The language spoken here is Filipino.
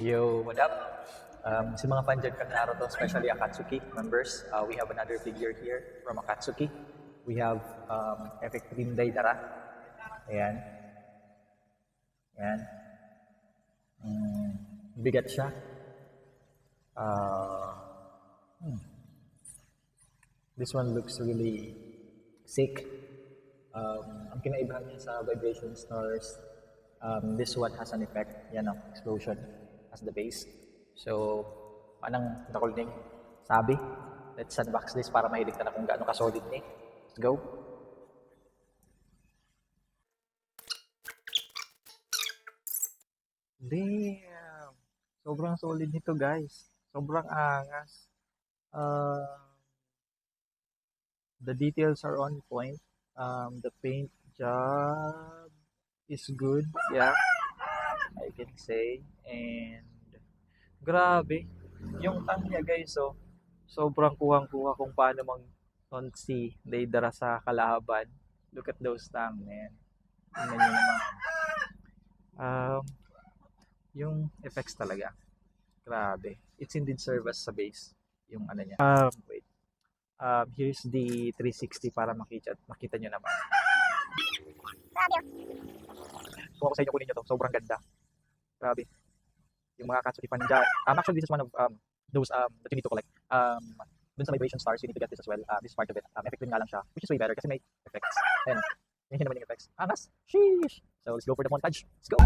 Yo, what up? Sa mga fan dyan kang Naruto, especially Akatsuki members, we have another figure here from Akatsuki. We have Effective Deidara. Ayan. Ayan. Bigat siya. This one looks really sick. Ang kinaibahan niya sa vibration stars, this one has an effect. Yan ang explosion as the base. So, anong nakulning sabi? Let's unbox this para mahilig ka na kung gaano ka-solid ni. Let's go. Damn! Sobrang solid nito guys. Sobrang angas. The details are on point. The paint job is good. Yeah, I can say. And grabe. Yung tang niya guys, so sobrang kuhang-kuha kung paano si Deidara sa kalaban. Look at those tang, man. Tingnan nyo naman. Yung effects talaga. Grabe. It's indeed serve as sa base. Yung ano niya. Wait. Here's the 360 para makita nyo naman. Kung ako sa inyo kunin nyo to, sobrang ganda. Grabe. Yung mga Akatsuki fan dyan. Actually, this is one of those that you need to collect. Dun sa vibration stars, you need to get this as well. This is part of it. Effect nga lang siya, which is way better kasi may effects. And yun naman yung effects. Angas! Sheesh! So, let's go for the montage. Let's go!